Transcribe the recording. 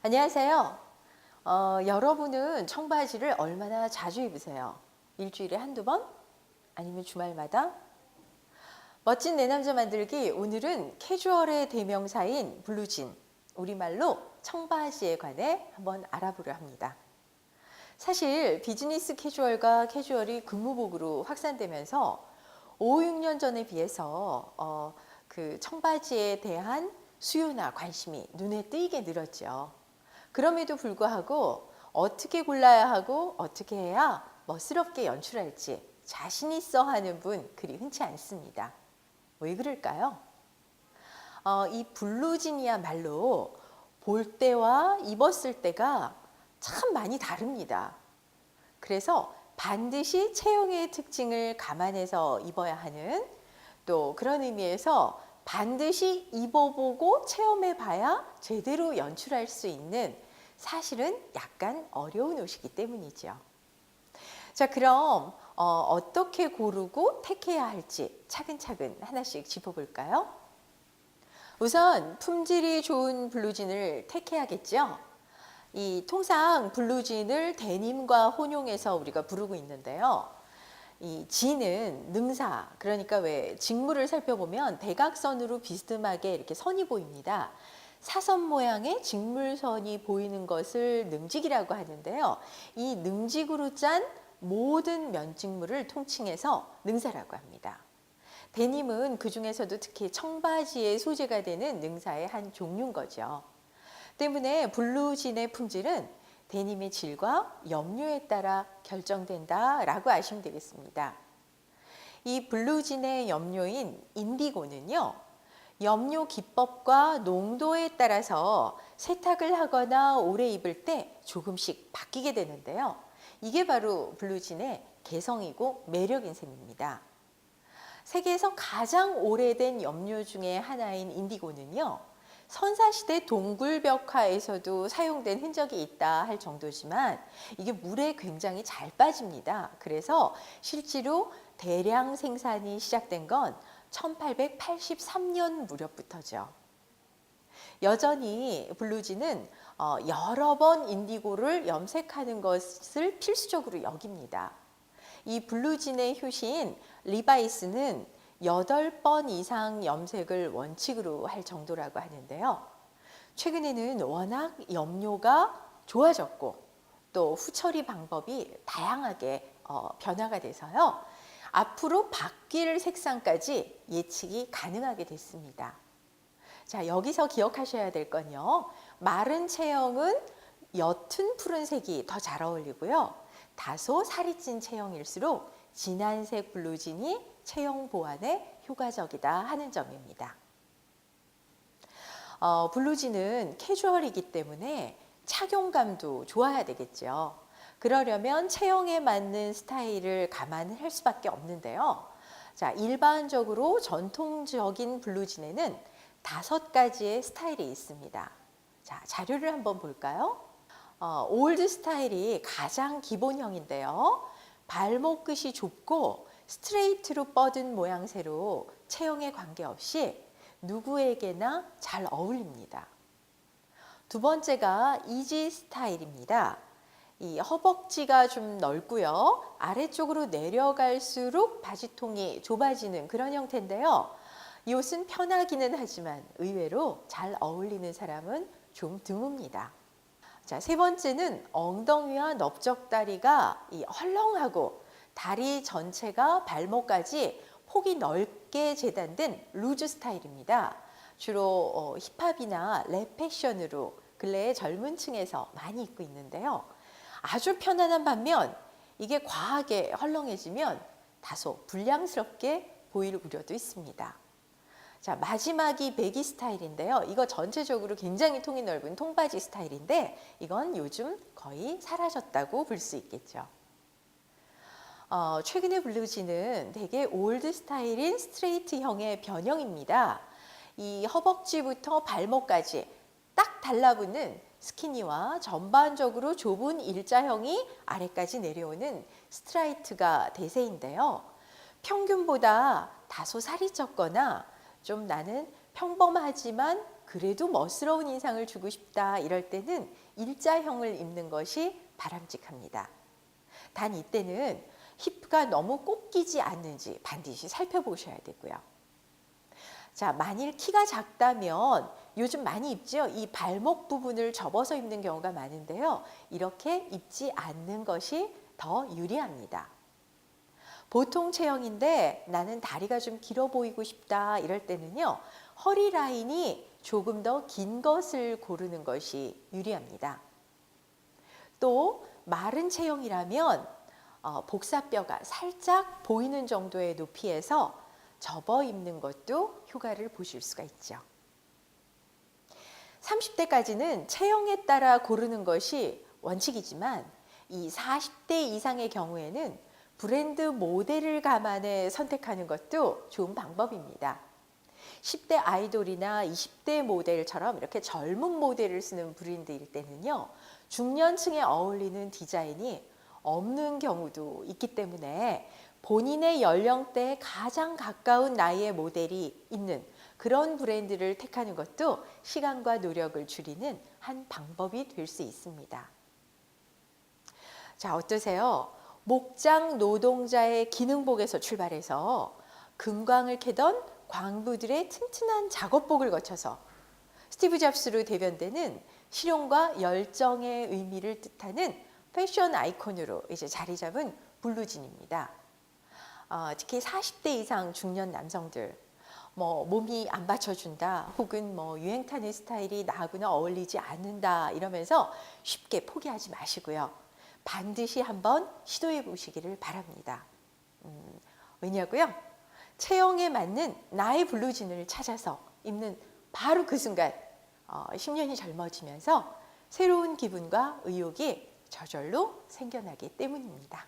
안녕하세요. 여러분은 청바지를 얼마나 자주 입으세요? 일주일에 한두 번? 아니면 주말마다? 멋진 내 남자 만들기 오늘은 캐주얼의 대명사인 블루진, 우리말로 청바지에 관해 한번 알아보려 합니다. 사실 비즈니스 캐주얼과 캐주얼이 근무복으로 확산되면서 5, 6년 전에 비해서 그 청바지에 대한 수요나 관심이 눈에 띄게 늘었죠. 그럼에도 불구하고 어떻게 골라야 하고 어떻게 해야 멋스럽게 연출할지 자신 있어 하는 분 그리 흔치 않습니다. 왜 그럴까요? 이 블루진이야말로 볼 때와 입었을 때가 참 많이 다릅니다. 그래서 반드시 체형의 특징을 감안해서 입어야 하는, 또 그런 의미에서 반드시 입어보고 체험해봐야 제대로 연출할 수 있는, 사실은 약간 어려운 옷이기 때문이죠. 자, 그럼 어떻게 고르고 택해야 할지 차근차근 하나씩 짚어볼까요? 우선 품질이 좋은 블루진을 택해야겠죠. 통상 블루진을 데님과 혼용해서 우리가 부르고 있는데요. 이 진은 능사, 그러니까 왜 직물을 살펴보면 대각선으로 비스듬하게 이렇게 선이 보입니다. 사선 모양의 직물선이 보이는 것을 능직이라고 하는데요. 이 능직으로 짠 모든 면직물을 통칭해서 능사라고 합니다. 데님은 그 중에서도 특히 청바지의 소재가 되는 능사의 한 종류인 거죠. 때문에 블루진의 품질은 데님의 질과 염료에 따라 결정된다라고 아시면 되겠습니다. 이 블루진의 염료인 인디고는요, 염료 기법과 농도에 따라서 세탁을 하거나 오래 입을 때 조금씩 바뀌게 되는데요. 이게 바로 블루진의 개성이고 매력인 셈입니다. 세계에서 가장 오래된 염료 중에 하나인 인디고는요, 선사시대 동굴벽화에서도 사용된 흔적이 있다 할 정도지만 이게 물에 굉장히 잘 빠집니다. 그래서 실제로 대량 생산이 시작된 건 1883년 무렵부터죠. 여전히 블루진은 여러 번 인디고를 염색하는 것을 필수적으로 여깁니다. 이 블루진의 효시인 리바이스는 8번 이상 염색을 원칙으로 할 정도라고 하는데요. 최근에는 워낙 염료가 좋아졌고 또 후처리 방법이 다양하게 변화가 돼서요. 앞으로 바뀔 색상까지 예측이 가능하게 됐습니다. 자, 여기서 기억하셔야 될 건요. 마른 체형은 옅은 푸른색이 더 잘 어울리고요. 다소 살이 찐 체형일수록 진한색 블루진이 체형 보완에 효과적이다 하는 점입니다. 블루진은 캐주얼이기 때문에 착용감도 좋아야 되겠죠. 그러려면 체형에 맞는 스타일을 감안할 수밖에 없는데요. 자, 일반적으로 전통적인 블루진에는 5가지의 스타일이 있습니다. 자, 자료를 한번 볼까요? 올드 스타일이 가장 기본형인데요. 발목 끝이 좁고 스트레이트로 뻗은 모양새로 체형에 관계없이 누구에게나 잘 어울립니다. 두 번째가 이지 스타일입니다. 이 허벅지가 좀 넓고요. 아래쪽으로 내려갈수록 바지통이 좁아지는 그런 형태인데요. 이 옷은 편하기는 하지만 의외로 잘 어울리는 사람은 좀 드뭅니다. 자, 세 번째는 엉덩이와 넓적다리가 헐렁하고 다리 전체가 발목까지 폭이 넓게 재단된 루즈 스타일입니다. 주로 힙합이나 랩 패션으로 근래에 젊은 층에서 많이 입고 있는데요. 아주 편안한 반면 이게 과하게 헐렁해지면 다소 불량스럽게 보일 우려도 있습니다. 자, 마지막이 배기 스타일인데요. 이거 전체적으로 굉장히 통이 넓은 통바지 스타일인데 이건 요즘 거의 사라졌다고 볼 수 있겠죠. 최근의 블루진은 되게 올드 스타일인 스트레이트형의 변형입니다. 이 허벅지부터 발목까지 딱 달라붙는 스키니와 전반적으로 좁은 일자형이 아래까지 내려오는 스트라이트가 대세인데요. 평균보다 다소 살이 쪘거나 좀 나는 평범하지만 그래도 멋스러운 인상을 주고 싶다 이럴 때는 일자형을 입는 것이 바람직합니다. 단 이때는 힙가 너무 꼭 끼지 않는지 반드시 살펴보셔야 되고요. 자, 만일 키가 작다면 요즘 많이 입죠. 이 발목 부분을 접어서 입는 경우가 많은데요. 이렇게 입지 않는 것이 더 유리합니다. 보통 체형인데 나는 다리가 좀 길어 보이고 싶다 이럴 때는요. 허리 라인이 조금 더 긴 것을 고르는 것이 유리합니다. 또 마른 체형이라면 복사뼈가 살짝 보이는 정도의 높이에서 접어 입는 것도 효과를 보실 수가 있죠. 30대까지는 체형에 따라 고르는 것이 원칙이지만 이 40대 이상의 경우에는 브랜드 모델을 감안해 선택하는 것도 좋은 방법입니다. 10대 아이돌이나 20대 모델처럼 이렇게 젊은 모델을 쓰는 브랜드일 때는요. 중년층에 어울리는 디자인이 없는 경우도 있기 때문에 본인의 연령대에 가장 가까운 나이의 모델이 있는 그런 브랜드를 택하는 것도 시간과 노력을 줄이는 한 방법이 될 수 있습니다. 자, 어떠세요? 목장 노동자의 기능복에서 출발해서 금광을 캐던 광부들의 튼튼한 작업복을 거쳐서 스티브 잡스로 대변되는 실용과 열정의 의미를 뜻하는 패션 아이콘으로 이제 자리 잡은 블루진입니다. 특히 40대 이상 중년 남성들, 몸이 안 받쳐준다, 혹은 유행 타는 스타일이 나하고는 어울리지 않는다 이러면서 쉽게 포기하지 마시고요. 반드시 한번 시도해 보시기를 바랍니다. 왜냐고요? 체형에 맞는 나의 블루진을 찾아서 입는 바로 그 순간 10년이 젊어지면서 새로운 기분과 의욕이 저절로 생겨나기 때문입니다.